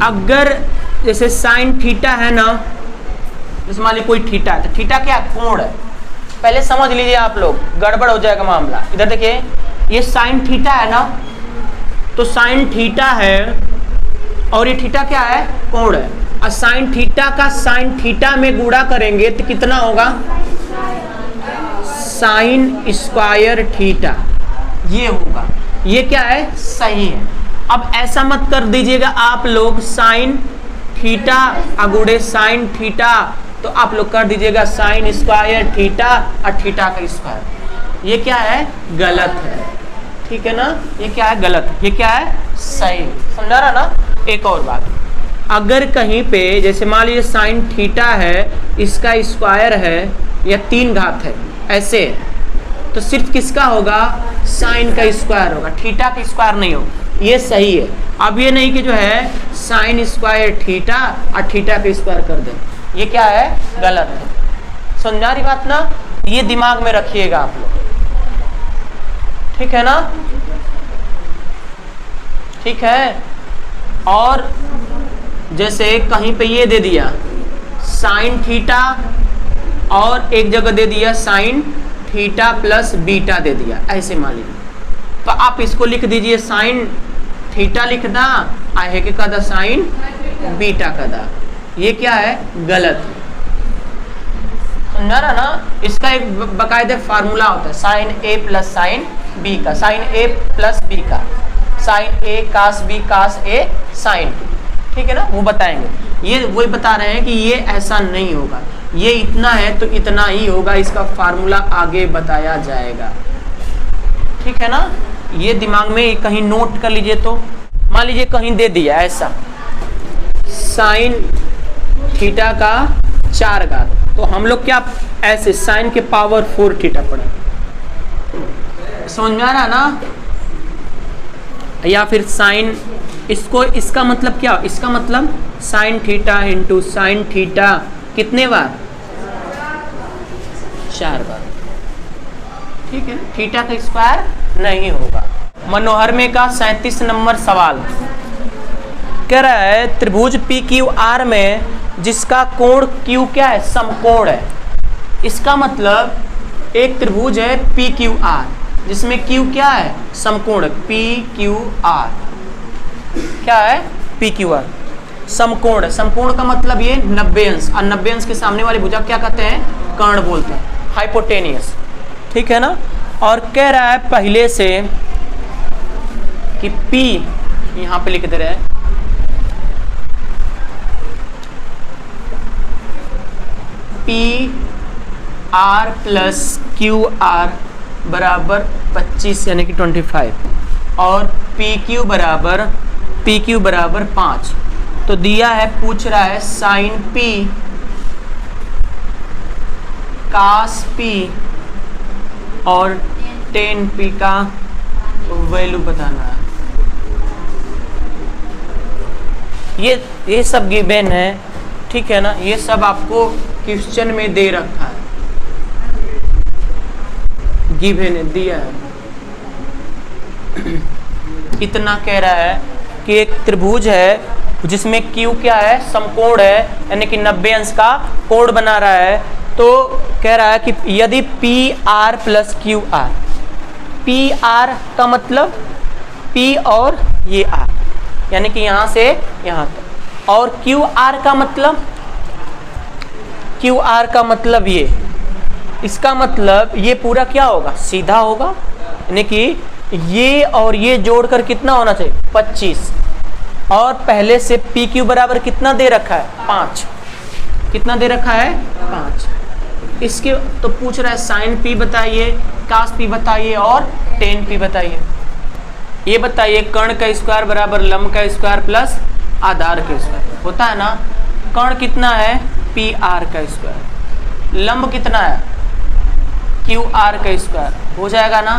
अगर जैसे sine theta है ना, जैसे मान लीजिए कोई थीटा है, तो थीटा क्या कोण है, पहले समझ लीजिए आप लोग, गड़बड़ हो जाएगा मामला। इधर देखिए ये साइन थीटा है ना, तो साइन थीटा है और ये थीटा क्या है, कोण है। और साइन थीटा का साइन थीटा में गुणा करेंगे तो कितना होगा, साइन स्क्वायर थीटा, ये होगा। ये क्या है, सही है। अब ऐसा मत कर दीजिएगा आप लोग साइन थीटा अगुड़े साइन थीटा, तो आप लोग कर दीजिएगा साइन स्क्वायर थीटा और थीटा का स्क्वायर। ये क्या है, गलत है, ठीक है ना, ये क्या है, गलत है। ये क्या है, सही। समझा रहा ना। एक और बात, अगर कहीं पे जैसे मान लीजिए साइन थीटा है, इसका स्क्वायर है या 3 घात है ऐसे, तो सिर्फ किसका होगा, साइन का स्क्वायर होगा, थीटा का स्क्वायर नहीं होगा। ये सही है। अब ये नहीं कि जो है साइन स्क्वायर थीटा और थीटा का स्क्वायर कर दें, ये क्या है, गलत है। समझा रही बात ना, ये दिमाग में रखिएगा आप लोग, ठीक है ना, ठीक है। और जैसे कहीं पे ये दे दिया साइन थीटा और एक जगह दे दिया साइन थीटा प्लस बीटा दे दिया, ऐसे मान लीजिए, तो आप इसको लिख दीजिए साइन थीटा लिख दा, आहे के कदा साइन बीटा कदा, ये क्या है, गलत है। समझा रहा ना। इसका एक बाकायदे फार्मूला होता है, साइन ए प्लस साइन बी का, साइन ए प्लस बी का, साइन ए कास बी कास ए साइन, ठीक है ना, वो बताएंगे। ये वही बता रहे हैं कि ये ऐसा नहीं होगा, ये इतना है तो इतना ही होगा, इसका फार्मूला आगे बताया जाएगा, ठीक है ना। ये दिमाग में कहीं नोट कर लीजिए। तो मान लीजिए कहीं दे दिया ऐसा साइन थीटा का 4 घात, तो हम लोग क्या ऐसे साइन के पावर 4 थीटा पढ़े, समझ में आ रहा ना। या फिर साइन, इसको इसका मतलब क्या, इसका मतलब sine theta into sine theta कितने बार, 4 बार, ठीक है। थीटा का स्क्वायर नहीं होगा। मनोहर में का 37 नंबर सवाल कह रहा है, त्रिभुज पी क्यू आर में जिसका कोण क्यू क्या है, समकोण है। इसका मतलब एक त्रिभुज है पी क्यू आर जिसमें क्यू क्या है, समकोण है, पी क्यू आर क्या है, पी क्यू आर समकोण है। समकोण का मतलब ये 90 अंश, और 90 अंश के सामने वाली भुजा क्या कहते हैं, कर्ण बोलते हैं, हाइपोटेनियस, ठीक है ना। और कह रहा है पहले से कि P यहां पे लिख दे रहे हैं, P R plus Q R बराबर 25 यानी कि 25, और पी क्यू बराबर 5। तो दिया है, पूछ रहा है साइन P कास P और टेन P का वैल्यू बताना है। ये सब गिवन है, ठीक है ना, ये सब आपको क्वेश्चन में दे रखा है, गिवन है, दिया है। इतना कह रहा है कि एक त्रिभुज है जिसमें Q क्या है, समकोण है, यानी कि 90 अंश का कोण बना रहा है। तो कह रहा है कि यदि P R plus Q R, P R का मतलब P और ये R, यानी कि यहाँ से यहाँ तक, और क्यू आर का मतलब ये, इसका मतलब ये पूरा क्या होगा, सीधा होगा, यानी कि ये और ये जोड़कर कितना होना चाहिए, 25, और पहले से पी क्यू बराबर कितना दे रखा है, 5, कितना दे रखा है, 5। इसके तो पूछ रहा है साइन P बताइए, कास P बताइए और टेन P बताइए। ये बताइए कर्ण का स्क्वायर बराबर लंब का स्क्वायर प्लस आधार का स्क्वायर होता है ना। कर्ण कितना है, पी आर का स्क्वायर, लंब कितना है, क्यू आर का स्क्वायर हो जाएगा ना,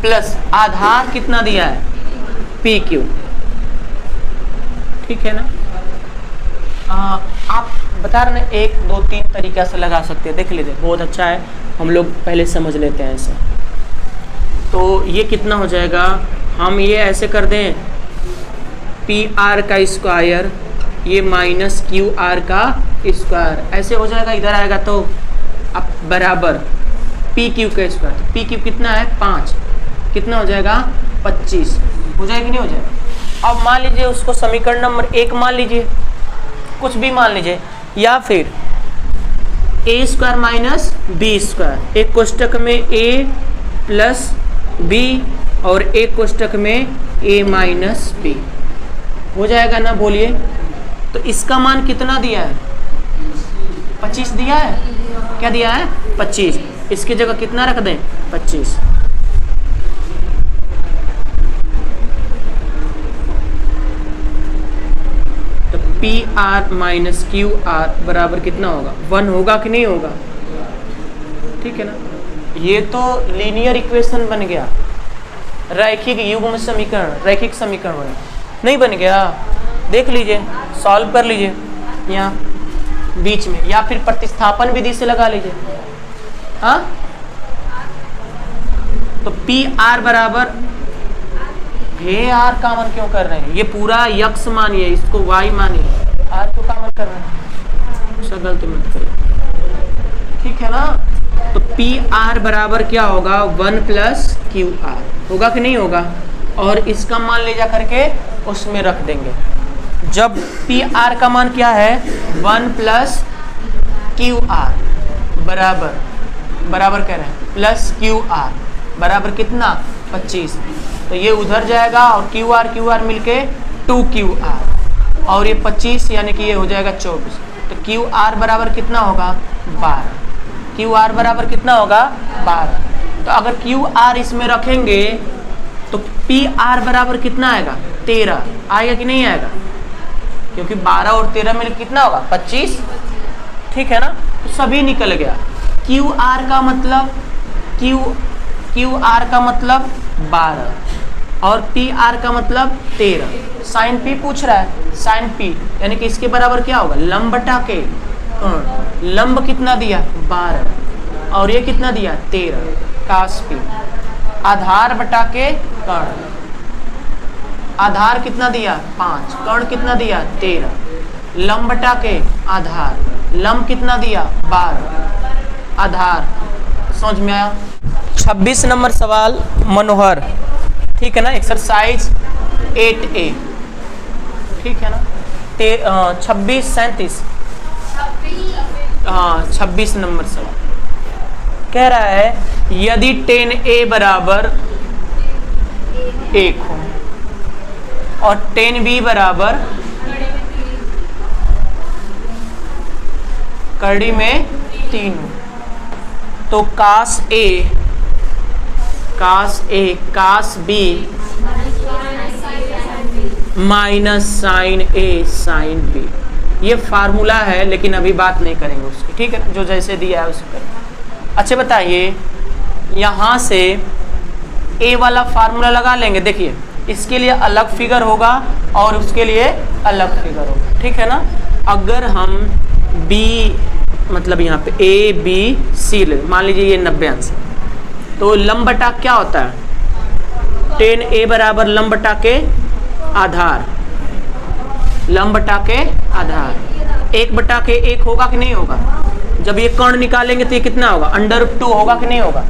प्लस आधार कितना दिया है, पी क्यू, ठीक है ना। आप बता रहे ना, 1 2 3 तरीका से लगा सकते हैं, देख लीजिए, बहुत अच्छा है, हम लोग पहले समझ लेते हैं ऐसे। तो ये कितना हो जाएगा, हम ये ऐसे कर दें पी आर का स्क्वायर, ये माइनस क्यू आर का स्क्वायर, ऐसे हो जाएगा। इधर आएगा तो अब बराबर पी क्यू का स्क्वायर। तो पी क्यू कितना है 5, कितना हो जाएगा 25, हो जाएगा कि नहीं हो जाएगा। अब मान लीजिए उसको समीकरण नंबर 1 मान लीजिए, कुछ भी मान लीजिए, या फिर ए स्क्वायर माइनस बी स्क्वायर, एक कोष्टक में ए प्लस बी और एक कोष्टक में ए माइनस बी, हो जाएगा ना, बोलिए। तो इसका मान कितना दिया है 25 दिया है, क्या दिया है 25, इसकी जगह कितना रख दें 25। तो P R minus Q R बराबर कितना होगा 1 होगा कि नहीं होगा, ठीक है ना। ये तो लीनियर इक्वेशन बन गया, रैखिक युग्म समीकरण, रैखिक समीकरण बन नहीं बन गया। देख लीजिए, सॉल्व कर लीजिए यहाँ बीच में, या फिर प्रतिस्थापन विधि से लगा लीजिए। हाँ, तो पी आर बराबर, हे आर कॉमन क्यों कर रहे हैं, ये पूरा यक्स मानिए, इसको वाई मानिए, आर क्यों कॉमन कर रहे हैं, उसका गलती मत करिए, ठीक है ना। तो पी आर बराबर क्या होगा 1 प्लस क्यू आर, होगा कि नहीं होगा। और इसका मान ले जा करके उसमें रख देंगे। जब पी आर का मान क्या है 1 प्लस क्यू आर बराबर, बराबर कह रहे हैं प्लस क्यू आर बराबर कितना 25, तो ये उधर जाएगा और क्यू आर मिलके 2QR, और ये 25 यानी कि ये हो जाएगा 24। तो क्यू आर बराबर कितना होगा 12, क्यू आर बराबर कितना होगा 12। तो अगर क्यू आर इसमें रखेंगे तो पी आर बराबर कितना आएगा 13, आएगा कि नहीं आएगा, क्योंकि 12 और 13 मिलकर कितना होगा 25, ठीक है ना। तो सभी निकल गया। क्यू आर का मतलब क्यू आर का मतलब 12 और पी आर का मतलब 13। साइन पी पूछ रहा है, साइन पी यानी कि इसके बराबर क्या होगा लंब बटा के कर्ण, लंब कितना दिया 12 और ये कितना दिया 13, कास पी, आधार बटा के कर्ण, आधार कितना दिया 5, कर्ण कितना दिया 13, लंब बटा के आधार, लंब कितना दिया 12, आधार। समझ में आया। 26 नंबर सवाल मनोहर, ठीक है ना, एक्सरसाइज 8A, ठीक है ना। 26 37, हाँ 26 नंबर सवाल कह रहा है यदि 10A बराबर 1 हो और 10B बराबर कड़ी में 3 हो, तो cos A cos B minus sine A sine B, ये फार्मूला है लेकिन अभी बात नहीं करेंगे उसकी, ठीक है, जो जैसे दिया है उसे करेंगे। अच्छा बताइए, यहाँ से A वाला फार्मूला लगा लेंगे। देखिए इसके लिए अलग फिगर होगा और उसके लिए अलग फिगर होगा, ठीक है ना। अगर हम B मतलब यहाँ पे A B C ले, मान लीजिए ये 90 अंश, तो लंब बटा क्या होता है 10A बराबर लंब बटा के आधार, लंब बटा के आधार, 1 बटा के 1 होगा कि नहीं होगा। जब ये कर्ण निकालेंगे तो ये कितना होगा √2 होगा कि नहीं होगा,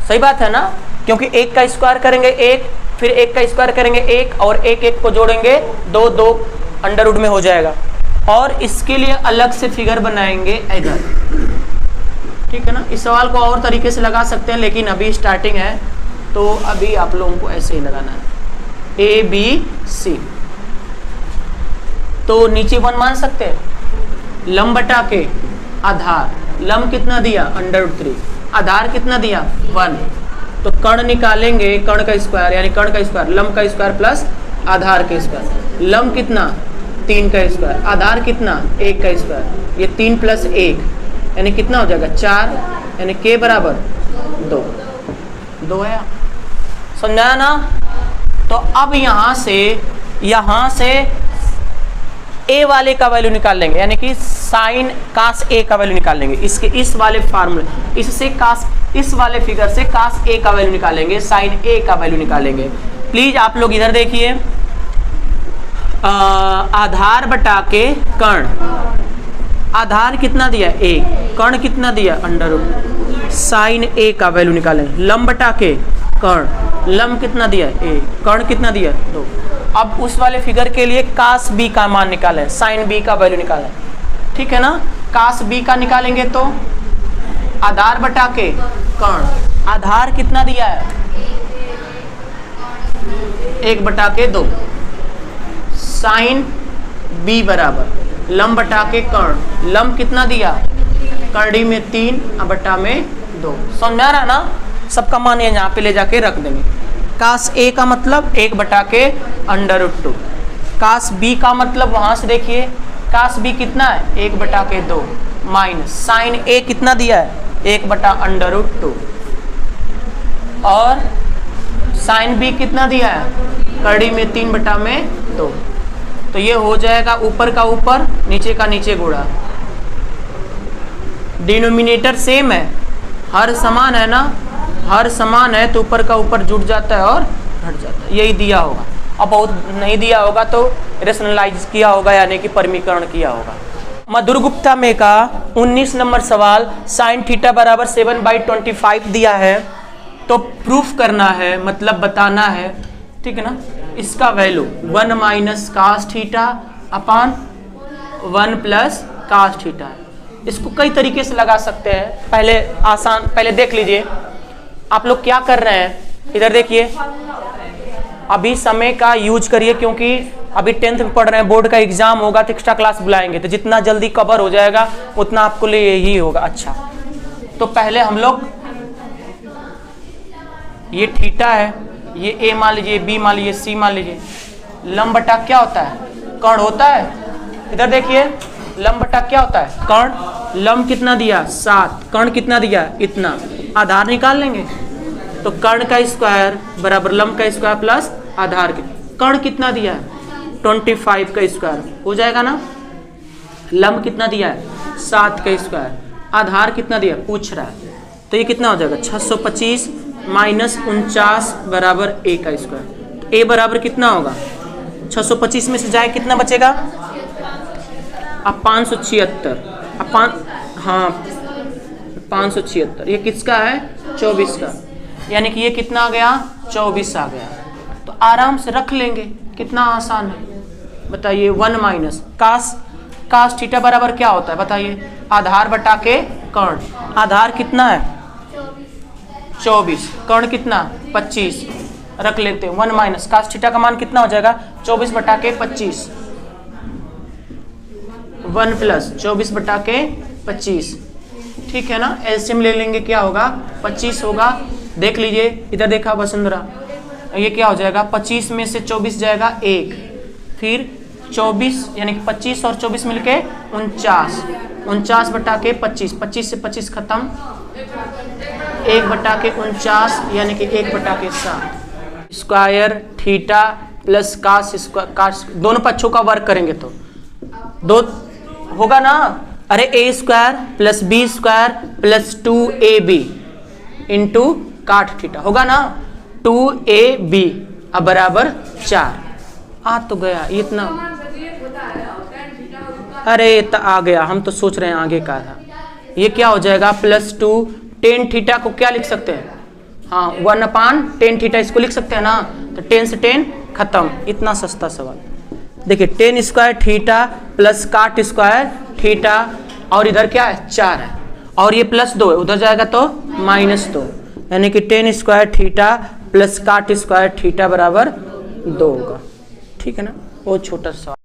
सही बात है ना, क्योंकि 1 का स्क्वायर करेंगे 1, फिर 1 का स्क्वायर करेंगे 1 और 1 को जोड़ेंगे 2 √2 में हो जाएगा। और इसके लिए अलग से फिगर बनाएंगे इधर, ठीक है ना। इस सवाल को और तरीके से लगा सकते हैं लेकिन अभी स्टार्टिंग है तो अभी आप लोगों को ऐसे ही लगाना है A B C। तो नीचे 1 मान सकते हैं, लंब बटा के आधार, लंब कितना दिया √3, आधार कितना दिया 1, तो कर्ण निकालेंगे, कर्ण का स्क्वायर यानी कर्ण का स्क्वायर, लंब का स्क्वायर प्लस आधार के स्क्वायर, लंब कितना 3 का स्क्वायर, आधार कितना 1 का स्क्वायर, ये 3 + 1 यानी कितना हो जाएगा 4, यानी k बराबर 2 है, समझाया ना। तो अब यहाँ से A वाले का वैल्यू निकाल लेंगे, यानी कि साइन कास A का वैल्यू निकाल लेंगे, इसके इस वाले फार्मूले, इससे कास, इस वाले फिगर से कास A का वैल्यू निकालेंगे, साइन A का वैल्यू निकालेंगे। प्लीज आप लोग इधर देखिए, आधार बटा के कर्ण, आधार कितना दिया एक, कर्ण कितना दिया अंडर रूट, साइन ए का वैल्यू निकालेंगे, लंब बटा के कर्ण, लंब कितना दिया ए, कर्ण कितना दिया 2। अब उस वाले फिगर के लिए कास बी का मान निकालें, साइन बी का वैल्यू निकालें, ठीक है ना। कास बी का निकालेंगे तो आधार बटा के कर्ण, आधार कितना दिया है 1/2, साइन बी बराबर लंब बटा के कर्ण, लंब कितना दिया कर्णी में 3 बटा में 2। समझ में आ रहा ना, सबका मान यहाँ पे ले जाके रख देंगे। कास ए का मतलब 1/√2, कास बी का मतलब वहां से देखिए कास बी कितना है 1/2 माइनस साइन ए कितना दिया है 1/√2 और साइन बी कितना दिया है कड़ी में 3/2। तो ये हो जाएगा ऊपर का ऊपर नीचे का नीचे गुणा, डिनोमिनेटर सेम है, हर समान है ना, हर समान है तो ऊपर का ऊपर जुड़ जाता है और घट जाता है, यही दिया होगा। अब बहुत नहीं दिया होगा तो रेशनलाइज किया होगा यानी कि परमीकरण किया होगा। मधुर गुप्ता में का 19 नंबर सवाल साइन थीटा बराबर 7/25 दिया है, तो प्रूफ करना है मतलब बताना है, ठीक है ना। इसका value 1 minus cos theta upon 1 plus cos theta है। इसको कई तरीके से लगा सकते हैं, पहले देख लीजिए आप लोग क्या कर रहे हैं। इधर देखिए अभी समय का यूज करिए क्योंकि अभी 10th में पढ़ रहे हैं, बोर्ड का एग्जाम होगा तो एक्स्ट्रा क्लास बुलाएंगे, तो जितना जल्दी कवर हो जाएगा उतना आपको लिए यही होगा। अच्छा तो पहले हम लोग ये थीटा है, ये ए मान लीजिए, बी मान लीजिए, सी मान लीजिए। लंब बटा क्या होता है कर्ण होता है। इधर देखिए लंब बटा क्या होता है कर्ण, लंब कितना दिया 7, कर्ण कितना दिया इतना, आधार निकाल लेंगे तो कर्ण का स्क्वायर बराबर लंब का स्क्वायर प्लस आधार के, कर्ण कितना दिया है 25 का स्क्वायर हो जाएगा ना, लंब कितना दिया है 7 का स्क्वायर, आधार कितना दिया पूछ रहा है, तो ये कितना हो जाएगा 625 माइनस 49 बराबर a का स्क्वायर। तो a बराबर कितना होगा 625 में से जाए कितना बचेगा अब 576, हाँ 576, ये किसका है 24 का, यानी कि ये कितना आ गया 24 आ गया। तो आराम से रख लेंगे, कितना आसान है बताइए। 1 माइनस कास थीटा बराबर क्या होता है बताइए, आधार बटा के कर्ण, आधार कितना है 24, कर्ण कितना 25, रख लेते हैं 1 माइनस कास थीटा का मान कितना हो जाएगा 24 बटा के 25, 1 प्लस 24 बटा के 25, ठीक है ना। एलसीएम ले लेंगे क्या होगा 25 होगा, देख लीजिए इधर देखा वसुंधरा, ये क्या हो जाएगा 25 में से 24 जाएगा 1, फिर 24 यानी कि 25 और 24 मिलके 49 बटा के 25, 25 से 25 खत्म, 1 बटा के 49 यानी कि 1 बटा के 7 स्क्वायर थीटा प्लस कास दोनों पक्षों का वर्ग करेंगे तो दो होगा ना, अरे a square plus b square plus 2ab into cot theta होगा ना 2ab अब बराबर 4 आ तो गया इतना, अरे तो आ गया, हम तो सोच रहे हैं आगे का था। ये क्या हो जाएगा +2 tan थीटा को क्या लिख सकते हैं, हाँ 1/tan थीटा इसको लिख सकते हैं ना, तो 10 से 10 खत्म। इतना सस्ता सवाल देखिए, tan स्क्वायर थीटा प्लस काट स्क्वायर थीटा और इधर क्या है 4 है और ये +2 है, उधर जाएगा तो -2, यानी कि tan स्क्वायर थीटा प्लस काट स्क्वायर थीटा बराबर 2 होगा, ठीक है ना। बहुत छोटा सा